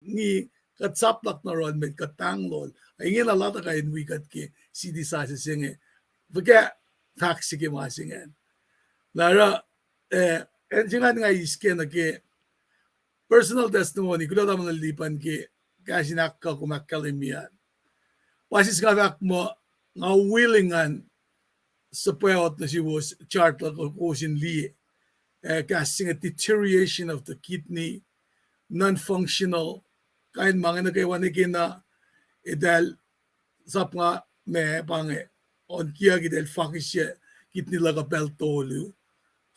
ni katsaplak na ron met katanglol ay ngin alata ka in wikat ki CD sa singe forget taxi ki masingen lara en jingan nga iske na ki personal testimony kulo da man lipan ki kasi nakka kumakkalimian wasis nga mo nga willingan sa payot na si was chart la ko sin li casting a deterioration of the kidney non-functional kain mga nagaywan na idal sap nga me pange on kia gidel fakisye kidney laga beltolu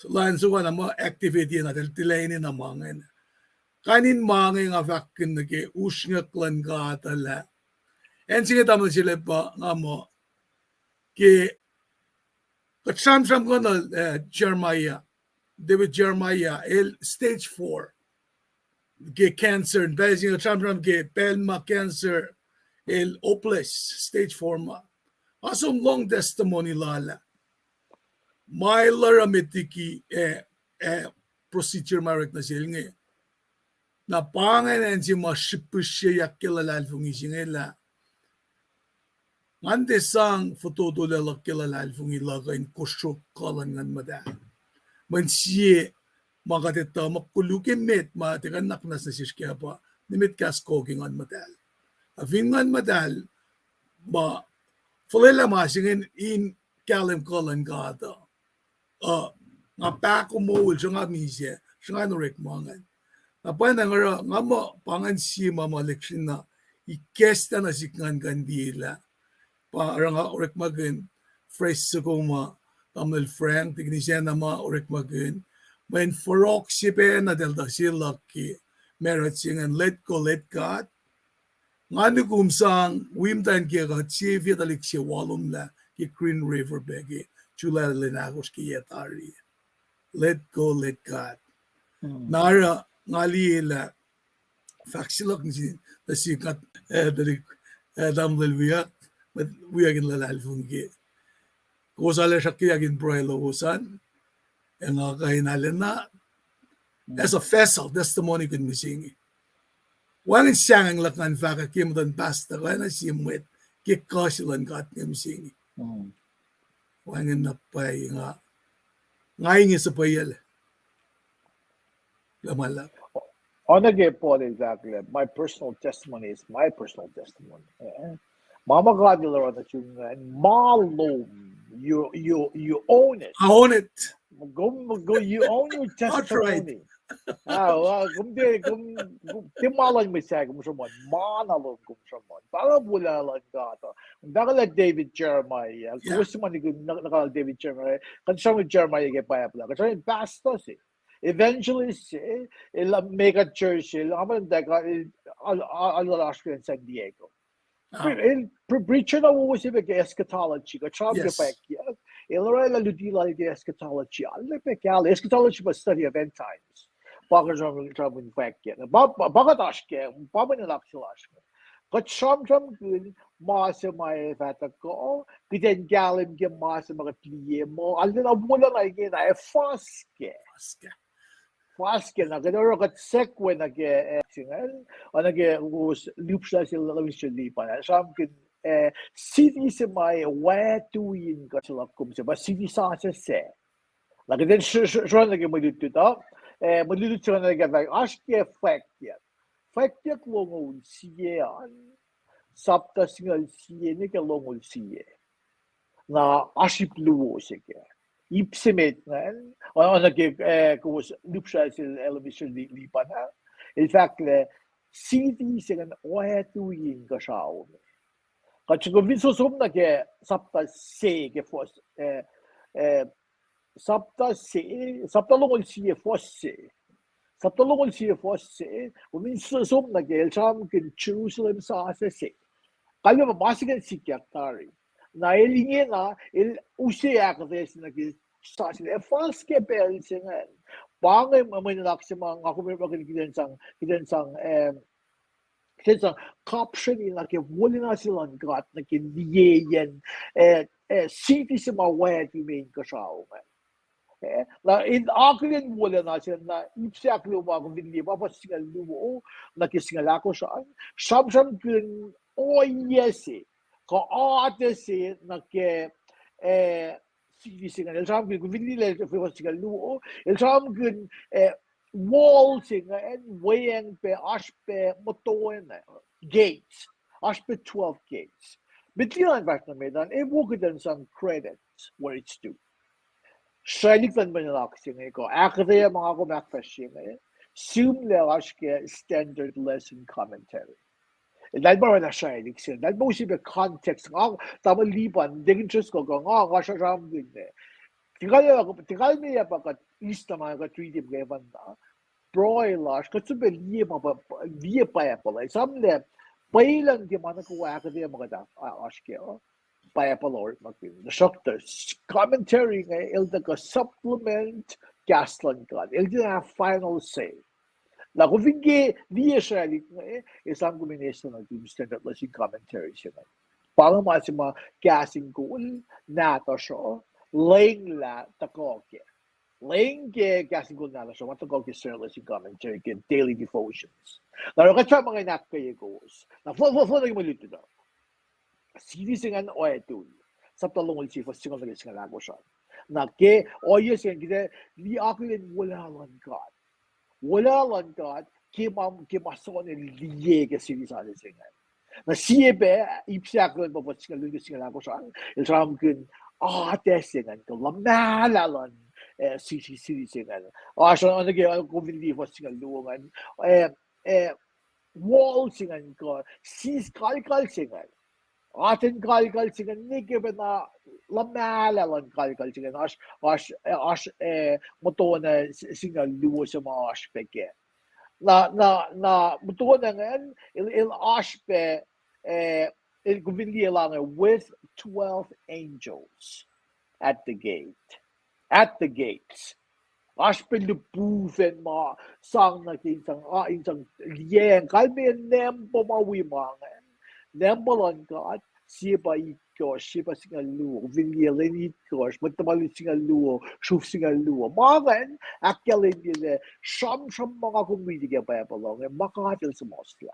so lan so na mo activity na del tilaini na mga kanin mga nga vakin nage usnga klan ga tala en sige tamo sila pa nga mo ki katsam ko na David Jeremiah stage 4 get cancer and basing a get pelma cancer el hopeless stage 4 ma asong long testimony lala my laramitiki procedure marek na silnge na pangan en si mashipushe yakilala alfungishingela ngande sang foto la kilala alfungila kain kusho kalangan mada man siye makatita makulukin met matikan naknas na siya pa nimit kaskoking on madal avingan madal ba fulela masingin in kalim kolan gata nga pa ko mo siya nga misye siya nga norek mangan apa na nga mo pangan si mama leksyon na ikesta na sikngan kandila para nga orek magen fresh sa kuma tamil frank tignisya na ma orek magen when forok sipe na delta sila ki merit singan let go let God ngani kumsang wimtan ki ka chief yatalik si walum la ki Green River begi chula lenagos ki yatari let go let God nara ngali la faksilok ni the sikat dalik damlel wiyak but wiyakin la alfungi kusala shakiyagin proelo usan and na as a vessel testimony can be singing. One is sang like an faka kim dan pasta when I see him with kick casual got him singing. One in the pay ngaing is a payel. Lamala. On a gay point exactly. My personal testimony is my personal testimony. Mama God on the tune and Malo you own it. I own it. Go you own your testimony. Timalan mo siya kung saan manalong kung saan para wala lang gata. Dahil David Jeremiah, kung gusto man nakal David Jeremiah, kung saan Jeremiah kaya pa pala, kung saan pastors evangelist make a church naman deka Alaska in San Diego. Preacher na mo siya kay eschatology, kung saan kaya pa Ilora ludila the eschatology. Eschatology was study of end times. Bakit in fact yet. Bakit ashke, pamanilaksilashke. But some good masa may fata ko, kiten galim ge masa mga kliye mo. Alin abula na again ay faske. Faske na kadaro kat sekwe na ge singal. Ana ge was lupsla sila lawisli pa. Some good city se may watuin ka sila kumse ba city sa se like then shron lagi malututa malututa na lagi ashke fact ya longol siye an sapta singal siye ne ka longol siye na ashipluo sike ipsemet na ona ke ko lupsha sil elevation li pana in fact le city se kan watuin ka sao Kachiko viso somna ke sapta se ke fos sapta longol siye fosse umin somna ke elcham ke Jerusalem sa se kayo masigan sikyatari na elinge na el use akades na ke sa sila fals ke pel singan bangay maminaksimang ako may magkikinsang Kesa caption na ke wala na silang gat na kindiyen city sa mawet yung main kasaw man. La in aklin wala na siya na ipsiak luwa kung hindi pa singal luwa na kisingala ko siya samsam kun oyesi ko atesi na ke singal sam kun hindi le ko singal luwa el sam kun wall singa and weighing pe ashpe motoen gates ashpe 12 gates Bitlian back na medan evoke some credits where it's due Shailik van Benelak singing ko. Akre mga ako makfashing Zoom le standard lesson commentary. Dahil ba na Shailik sing. Dahil ba usip context nga tama liban dingin just ko nga siya ram din Tikal niya pa kat east na mga 3D gavan na. Broilash katsupe liye pa ya pala. Samle pailan di mana ko akre mga da ashke by Apple the shopper commentary ilda supplement gaslan god ilda have final say la kovinge via shali is am combination of the standard lesson commentary siya para masima gasing ko na to show ling la takoke ling ke gasing ko na show matakoke standard lesson commentary ke daily devotions la ka tama mga nakay goes na fo na malito daw 시리생한 어에도 삽달롱을 지고 시간을 시간하고 서 나게 어예생 기대 리 아클린 월라란 것 기맘 기마소네 리에게 시리사를 생각 나 시에베 입시학을 뭐 시간을 시간하고 서 이사람 그 대생한 그 람나라란 시리생한 아서 어떻게 고빈디 버시간 루어만 월 시간 거 시스칼칼 시간 Atin kalkal sigan nike na lamala lan kalkal sigan ash motona singa luo sa mga aspeke na motona ngayon il aspe il gubindi lang with 12 angels at the gates aspe lupufen ma sang na insang lieng kalbe nempo mawimangan Nembalan God, siapa iko, siapa singa luo, vingielin iko, matamali singa luo, shuf singa luo. Magan, akyalin nila, sham mga kumridi kaya Bible, makahatil sa mosla.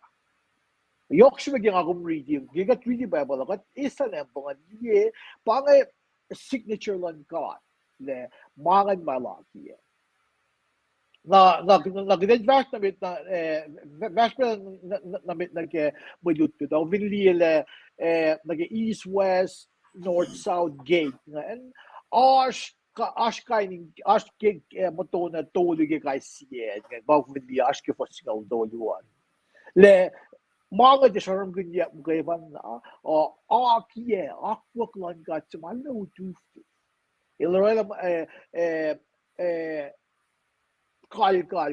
Yok siya maging akong reading, gigat reading Bible, at isa na mga diye, pangay signature lang God, le, magan malaki. Na gidedvers na bit na bit nag budut ko daw vinliele nag east west north south gate nga and ash kainin gig moto na tolige kay siye nga baw vinli ash ke fosigal do yuan le mga de sharam gunya gayban na akie akwak lan gat malo tu ilrela kalkal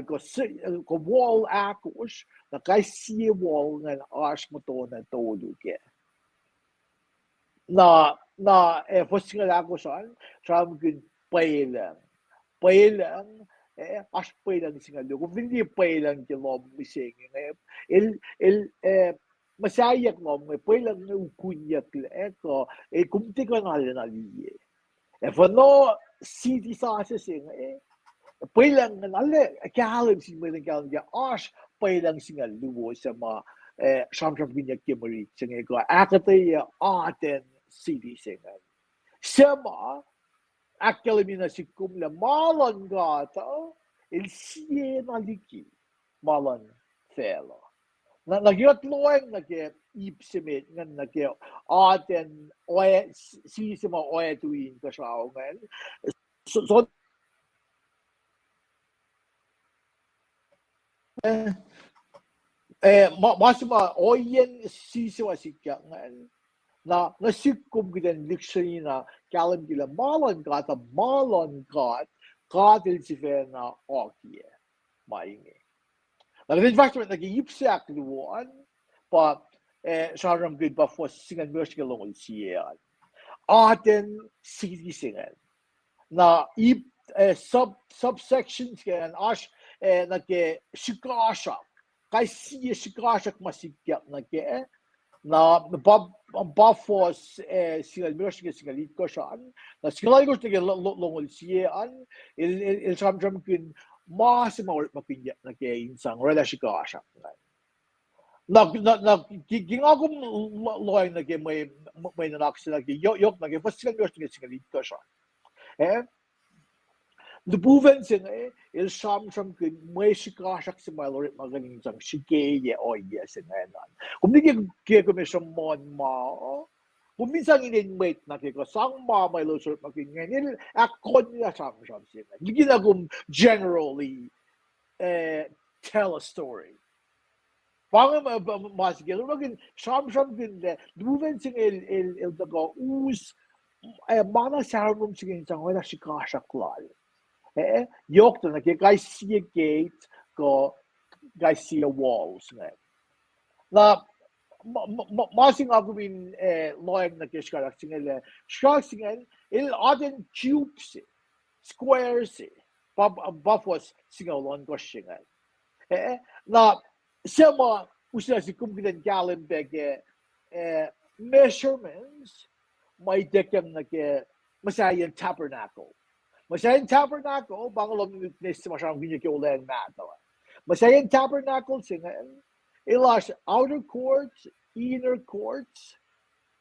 ko wall akos na kay si wall nga ash mo to na todo ke na fossil ako sam kun pailang ash pailang singa ko hindi pailang ke lob mising il masayak mo pailang na ukunyak ko kumti ka na liye for no city sa sing pailang nalle kalim si mo kalim ya ash pailang singa luwo sa ma samsam ginya kimari singa ko akate ya aten city singa sama akkalimi na sikum la malan gata il sie naliki malan fela na nagyot loeng nagke ipsimit ngan nagke aten oe si sama oe tuin ka sao ngan so masima oyen sisiwa sikya na sikum gidan dictionary na kalam gila malon gat kadil sifena okie maingi na din factor na gipsak luwan pa sharam gid ba for singan mershka long siya aten sisi singan na subsections kan ash na ke shikashak kay siya shikashak masikyak na ke na Buffos singal miros singal ko siya na singal ko tige longol siya il sam kin mas mawal mapinya na kaya insang relasyon ka siya ginagom loy na kaya may nanak sila yok na kaya first singal miros singal ko siya Lubuven sing il sam kin may shikashak si Mallory magaling sang shike ye o yes in nan. Kung di kaya komisyon mon ma kung minsan in-invite na kaya sang ma may lusot magingin il akon niya sam sing. Hindi na generally tell a story. Pang mas gelo magin sam kin de lubuven sing il dago us mana sarum sing sang wala shikashak lal. Yok na kaya siya gate ko siya walls na masing ako bin loyang na kaya singal singal il aden cubes squares buffos singal lon ko singal na siya ma usila si kumpilan gallon bag measurements may dekam na kaya masayan tabernacle Masayan tabernacle, bangalom witness masyadong ginyakyolan mato. Masayan tabernacle singan, ilash outer courts, inner courts,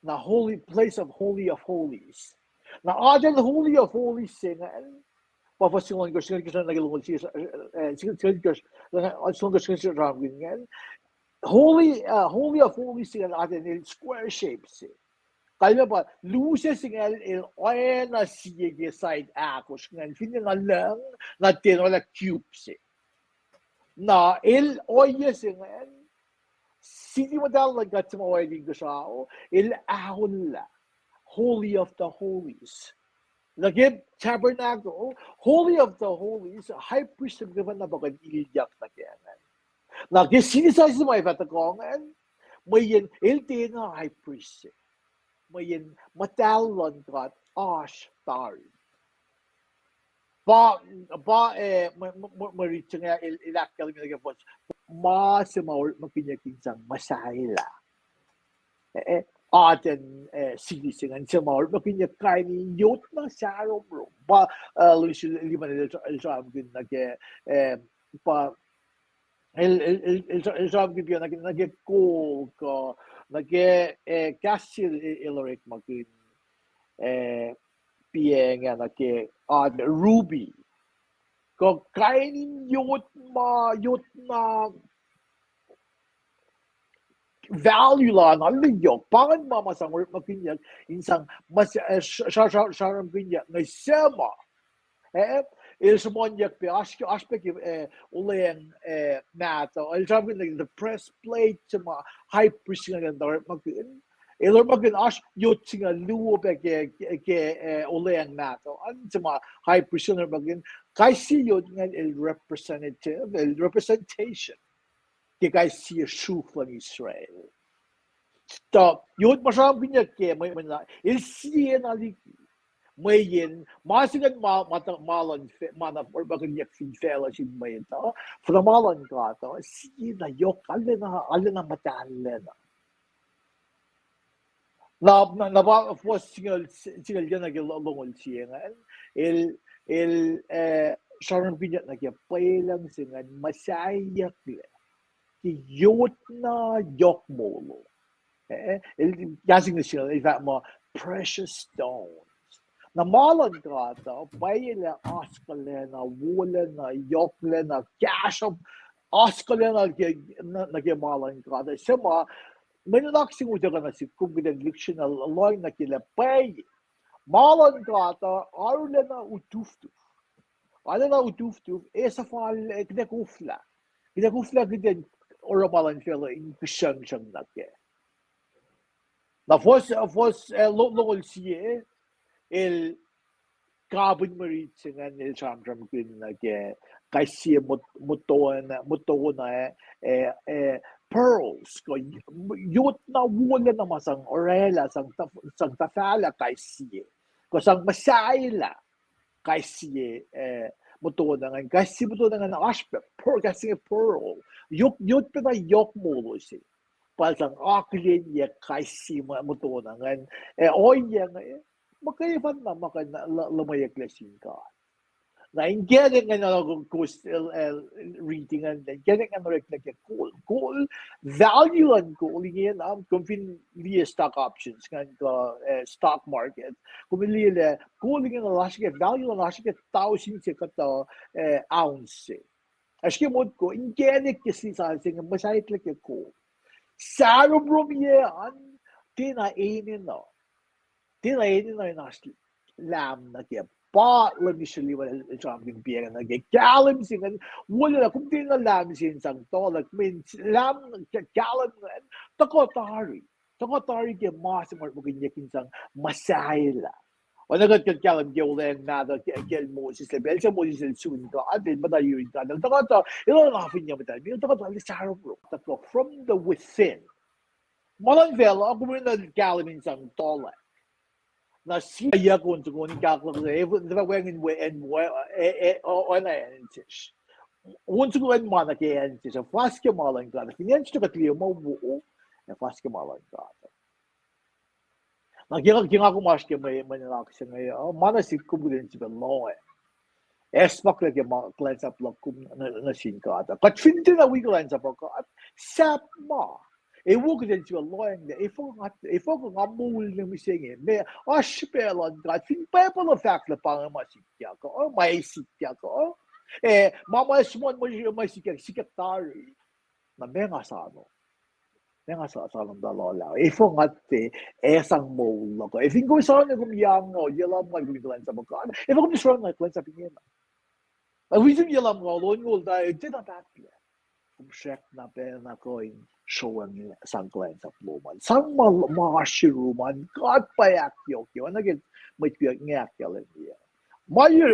na holy place of holies. Na adan holy of holies singan, papasingon ko singan nagilungon siya singan holy of holies singan adan in square shapes. Kaya ba luces singal il oil na sige side akos ngan finna lang na tinola cubes na il oil singal sini modal lagat sa mga oil sao il ahon la holy of the holies lagib tabernacle holy of the holies high priest of given na bagay ilyak na kaya lagi sinisay sa mga patakongan may il tina high priest mayin matalon got ash tari maricho nga ilakal mi nagapos mas maul makinyakin sang masahila aten sigisingan sa maul makinyak kaini yot na sarom ro ba luisil liman el sam gin nage pa el sam gin nage ko ko nage kasil iloric magin pieng nage ruby ko kainin yot na value la na liyo pangan mama sang makinyak insang mas sharam kinyak na sema il sumonyak pe aspect ulen nato il sabi the press plate sama high pressing and magin ilor magin as yot singa luo pe ke ulen nato an sama high pressing magin kasi yot ngan il representation ke guys see a shoe from Israel stop yot masam kinyak ke may il siya na liki may yin masigan malon mana or bakit yak fin fela sin may ito from malon ka to si na yok alena matalen na ba for single yan nagilongol siya il sharon pinya nagpailang singan masayak ki yot na yok molo il gasing siya ifa mo precious stone na malon ka to bayila askalena wulena yoklena cash of askalena nagmalon ka to sema menalaksing udaga na si kumgida dictional alloy na kila pay malon ka to arulena utuftu esa fal kidakufla kidin ora malon fela in kusang nake na fos longol siye el carbon marit singan el chamdram kin nage kasi muto na pearls ko yot na wala na masang orela sang tafala kasi ko sang masaila kasi muto na ngan kasi muto na ngan aspe pearl kasi pearl yot pa na yok mo si Palsang aklin ya kaisi mo na ngan oy ya makaivan na lumayak lesin ka. Na getting another course reading and getting another like cool value and cool again kung via stock options kan stock market kung le cool again last get value last get 1,000 se kata ounce acho que mod ko ingenic kasi sa sing masait like ko saro bromyean tinainin no nasti lam na kaya pa initially wala champion piera na kaya kalam singan wala na kung din na lam sin sang to like means lam kalam takotari kaya mas mo kinyakin sang masayla wala ka kalam kaya wala na da kaya mo si sebel sa mo si sun ka atin ba tayo yun ka takota ilo na fin niya mata ilo takota saro bro from the within malang vela ako mo na kalam sang to na siya kung kaklo diba wengin on entish once ko en mana ke entish faske malan ka finance to katliyo mo buo faske malan ka na kinga ko maske may manilak siya ngayon mana si kubulin si bello espak like ma cleanse up lock na sin ka kat finti na we cleanse up ka sap ma wo ko den si loyang de ifo ko ngamul ng misenge me ashpelan ka fin pa pa no fact la pang masikya ko may sikya ko mama smon mo may sikatari na menga sa ano menga sa ng dalola ifo ngate esang mo ko ifin ko sa ano gumyang no yelam mag cleanse up ka ifo ko strong like cleanse up niya reason yelam ko lon da did not that check na pena coin showing sang clients sa pluman sang mashiruman god payak yok yo nagit may piyak ngak yalen niya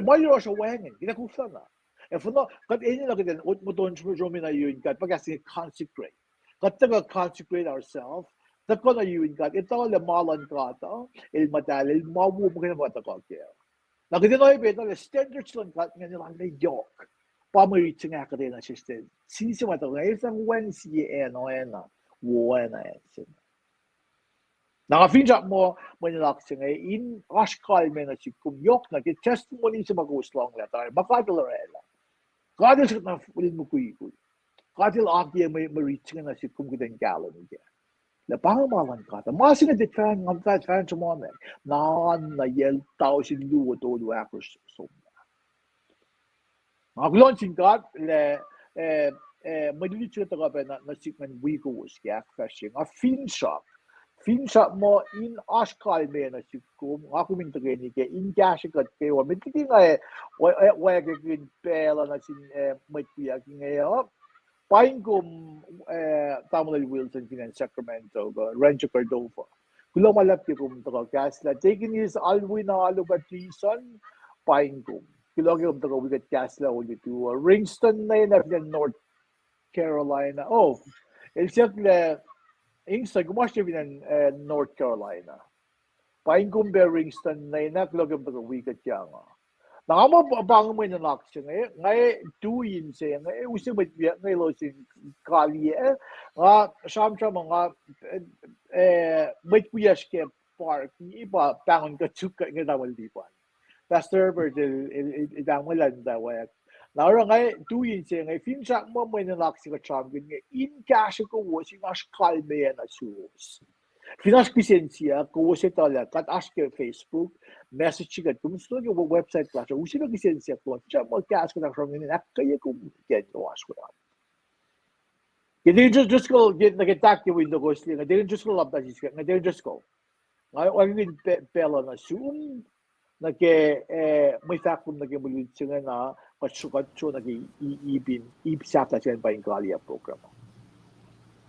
mayo sa wangin ginakusa na if no kat ini na kitin mo ton jomi na yun kat pagkasi consecrate kat taga consecrate ourselves takko na yun kat ito le malan kata il madalil mawu mo kina mata ka kaya nakitin na ibeta le standards lang kat nga nilang na yok Pamaritin nga ka rin na siya. Sisi mo ito, ngayon isang Wednesday na, wuwa na yan. Naka-finjak mo, manilak siya ngayon, in askal me na si kumyok na, testimony sa mag-uslong letter, makadal rela. Kadal siya na ulin mo kuy-kuy. Kadal aki may maritin na si kumkitan kalo niya. Napangamalan ka, masi na ditran, ngamtat fan sa mga na yel tao si luwa to akros so. Ang launching card le madali siya taga pa na sikman wiko was kaya crashing a fin shop mo in askal me na sikum ako min tagay ni ke in cash kat kayo min tiki nga wa gagin pela na sin may kuya ngayon paing kum Samuel Wilson in Sacramento Rancho Cordova kulang malap ki kum taga kasla taking his alwi na alubatisan paing kum Kilogam to we got Casla only to Ringston na yun North Carolina. Oh, except le Ingsa gumasya binan North Carolina. Paingkum be Ringston na yun kilogam to we got yang. Nakama bang mo na naksya ngay tuin siya ngay usi mo ngay lo sin kali nga samcha mga may kuyas ke park iba pangon ka chuka nga dawal dipan. Pastor Virgil idang malanda wak. Naura ngay tuin siya ngay finsak mo may nalak siya champion ngay in cash ko wo siya nas kalme na sus. Finas kisensya ko wo siya tala kat ask ke Facebook message siya kung gusto niyo website class wo siya kisensya ko siya mo cash ko na from ni nak kaya ko get no ask ko. Hindi just ko get nag-attack yung window ko siya. Hindi just ko love that siya. Hindi just ko. Ngayon yung pela na zoom nake may fact nake mulit siya na patsukat nake ipsaka siya pa yung Kalia program.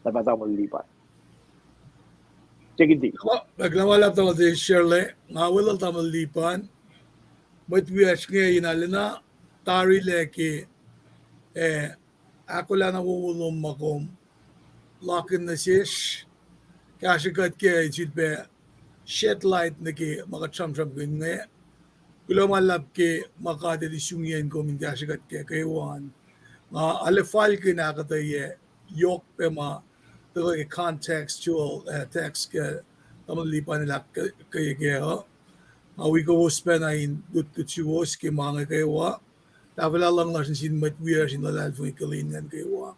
Napata mo lipat. Check it. Naglamalap tama si Shirley, nga wala tama lipan. But we ask nga inalina tari leki ako lang nawulong makom lakin na siya kasi kat kaya isilpe shed light nake makacham-cham ko nga Kulomalap ke makadelisyungyen ko min kashikat ke kaywan. Nga alefal ke nakataye yok pe ma pero contextual text ka tamalipan nila kay kaya awi ko spend in dut chiwos ke mga kaywa tawala lang na sin mat wir sin lalal fun ikalingan kaywa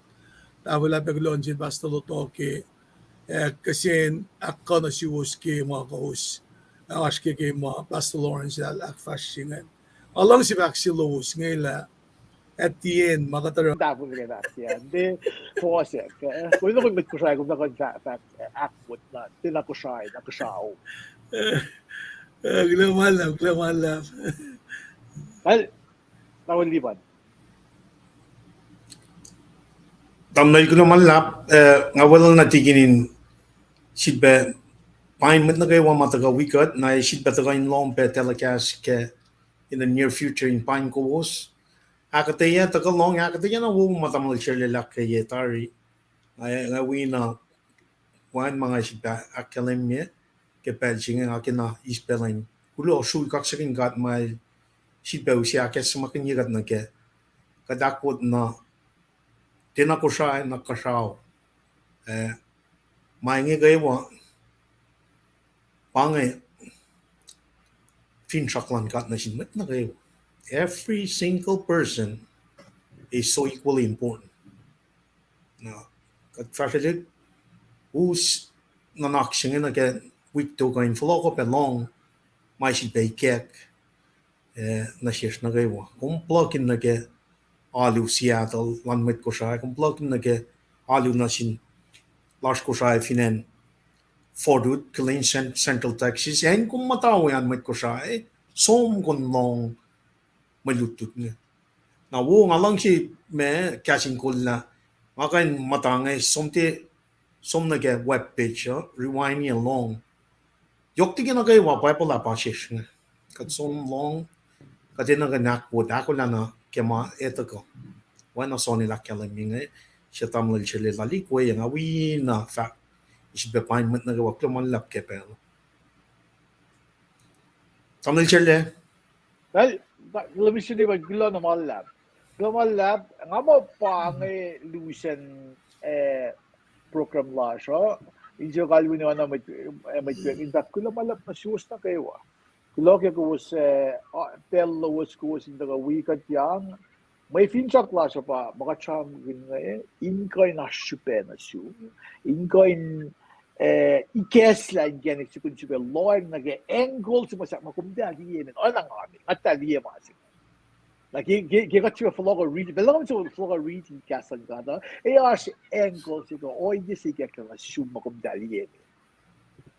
tawala peglon sin basta lo toke kasi akka na chiwos ke mga kaus ask ke mga basta Lawrence al akfashingan along si vaxilos ngayla at the end makatara Tapos ka yan. Di, fawcett. Kung ito kung nagkusay, kung akot na, tinakusay, nakusaw. Glamalap. Well, tawon liban. Tamnay ko naman lap, nga walang natiginin sitbe pain met na kayo mataga wikat na sitbe taga in long pe telecast ke in the near future in pain ko was akataya taga long akataya na wo matamal shirle lak kay tari nga we na wan mga sitbe akalemye ke pelching akina ispelin kulo shu kaksakin gat mai sitbe usia ke samakin yigat na ke kadakot na tinakusay na kasaw maingi kayo pangay fin shaklan kat na sin met na kayo. Every single person is so equally important. Now, kat fashion who's nanaksingin again week to kain floko pe long mai si bay kek na shish na kayo. Kung plugin na ke alu Seattle lan met ko siya kung plugin na ke alu na sin lars ko siya finen Fordwood, Killeen, Central Texas, and kung matawa yan met ko siya, som kon long malutut niya. Na wo nga lang si me casting call na makain matangay som na ke web page rewind niya long. Yok tigin na kayo wapay pala pa shish nga. Kat som long katin na ganakwo ako lang na kema eto ko. Wala so nila kalaming siya tamlal siya lalikwe yung awi na fact. Isip pain met na gawa man lap ke pero. Tamil chelle. Well, lebih sini ba gila na malap. Gila malap, nga mo pa ngay Lucian program la siya. Injo kalwi niya na may in fact, gila malap na siwas na kayo. Gila kaya ko was telo was ko was in the weekend yang may finchak la siya pa baka cham inkay na syupe na siya. Inkay ikesla ingene sikunchibe loing nage angle sumasak makumda liyemen olang ami atta liyemasi lagi gegatio flogo read belong to flogo read castle gada as angle sigo oi disi gekla shum makumda liyemen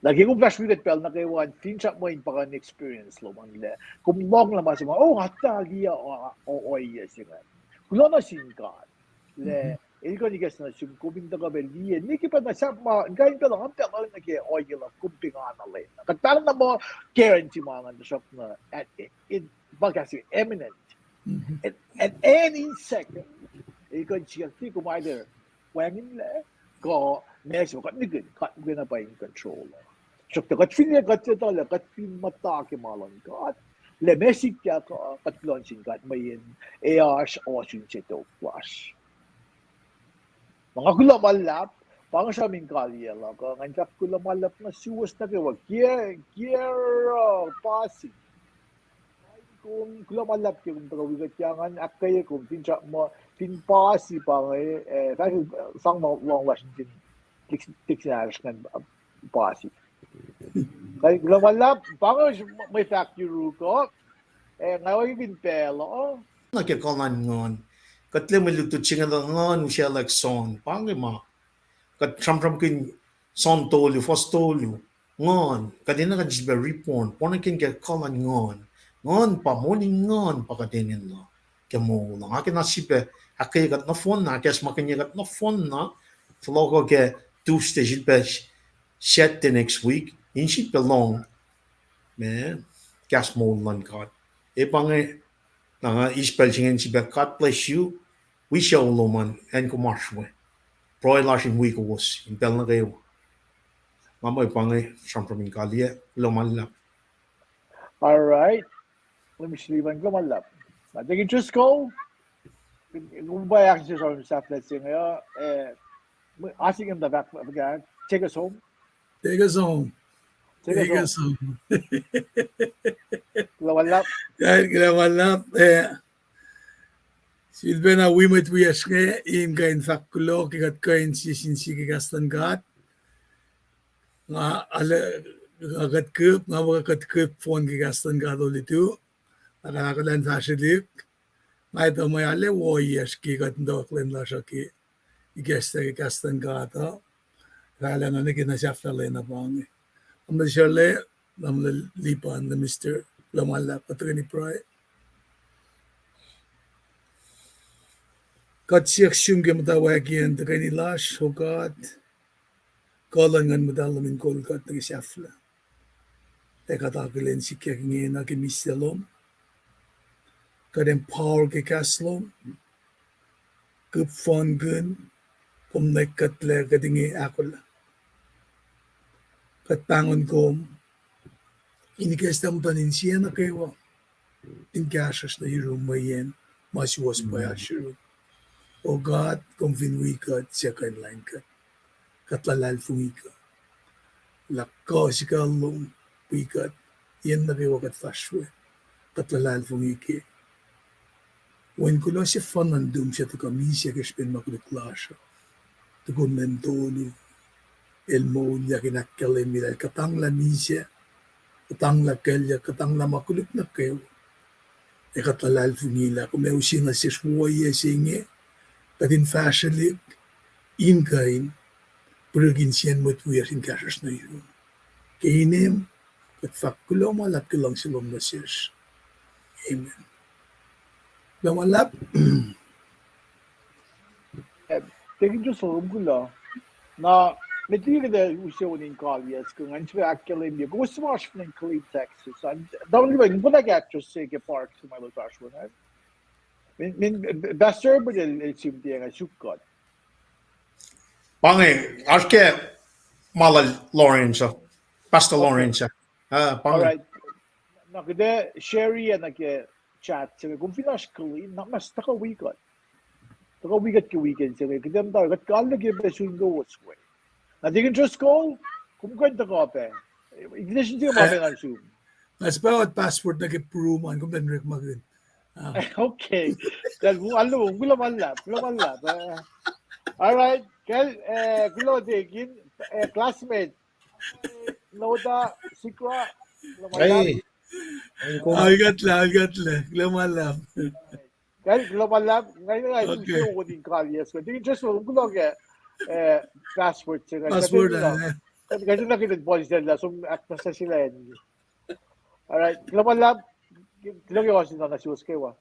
lagi kung flash wicket pel nage one finchak mo in pagan experience lo mangle kum long la masima oh atta liya o oi yesiga kulono singa le 이거 이겠으나 지금 고민다가 벨리에 니기가 나샤마 가인가 한테 나게 오이라 굽빙 하나래. 다른 뭐 guarantee 만 shop나 at in bagasi eminent. At any second 이거 지금 피고 마이더 왕인래 거 내서 거 니그 나 바인 control. 적대가 핀에 같이다 같이 맞다게 말하니까 le Messi kya ka patlonsin kat mayin ARs o sincheto flash. Mga kulamalap, pang sa aming kalye lang, nganjak kulamalap na siwas na kayo, gear passing. Kung kulamalap kayo, kung tagawigat yangan, akay kung pincha mo, pinpasi pa ngayon, dahil sang long Washington, tiksinaras ng pasi. Kaya kulamalap, pang may factory ko, ngayon yung pinpelo. Nakikalan ngon. Katle malutut singa ngon siya like son. Pangi ma. Kat tram kin son tolu, fos tolu. Ngon. Kadina ka jisbe repon. Pona kin ke kalan ngon. Ngon pa morning ngon pa kadinin lo. Ke mo lang. Akin na sipe. Akay kat na phone na. Kes makin kat na phone na. Flogo ke Tuesday jilbe set the next week. In sipe long. Man. Kes mo lang kat. E pangi nga ispel singen sibe God bless you. We show loman and kumarshwe. Proy lashin week was in pel na kayo. Mama ipangay from in kalia loman lap. All right. Let me see when kumalap. I think it just go. Kung ba action sa stuff let's say ngayon asking him the back again, take us home. Take us home. Take us home. home. Lawalap. Kahit ginamalap, Silvena wimet wiashke in kain fakulo kikat kain sisinsi kigastan gat nga ala agat kup nga wakakat kup phone kigastan gat ulitu nakakalan fashilik nga ito may ale wo yashki kat ndoklen la shaki igesta kigastan gat kala na kinasafta lena pang amna shale namla lipan na Mr. Lamala patagani pray God siyaksyon madawagian da kanilash, oh God, kalangan madalamin kolkat ng isafla. Tekatakilen si kagingin na kimisalom, kadempower kikaslom, kupfongun, kumnekatle kadingi akola. Katpangon kom, inikestam tanin siya na kayo, inkasas na hirumayen, masiwas pa yashiru. O God, kumfinwi ka at siya kanlain ka. Katlalal fungi ka. Lakka si kalong pikat. Yan na kayo kat fashwe. Katlalal fungi ka. Wen ko lang siya fanandum siya to kami siya kaspen makuluklasya. Tukun mentolo. Elmo niya kinakalim nila. Katang la misya. Katang la kalya. Katang la makuluk na kayo. E katlalal fungi la. Kung may usin na siya suwaya singe. Katin fashalik, in kain, perugin siyan mo tuyas in kasas na yun. Kainim, kat fakulo malap kilang silom na siyas. Amen. Lamalap, Taking just home gula. Na medyo da usyo nin kalyas kung anti akalim yo. Gusto mo siya ng Clean Texas. Daw ni ba yung pala gatcho sa ke park sa mga lotasyon na. Min bester ba din sim dia nga sukot. Pange, aske malal Lorenzo. Pastor Lorenzo. Pange. Alright. Nakada Sherry and nag chat sila kung finish clean na mas taka-weekend. Taka-weekend ki weekend sila. Kadam daw kat kala gi ba sungo was way. Na di kan just go kung kwenta ka pa. Ignition siya ba na zoom. mas bawat passport na kipuruman kung tanrik magin. Okay. Dahil alam mo, gulam-alap. Alright. Kaya, gulo-digin, classmate. Noda, sikwa, Hey. Algat la, lamalap. Kaya, gulam-alap. Ngayon nga, Okay. gusto ko din kalyas ko. Di just mo, gulo ka, passport sila. Passport Kasi nakita boys nila, so akta sa sila yan. Alright. Gulam-alap. Gulo ka kasi na nasiwas kayo.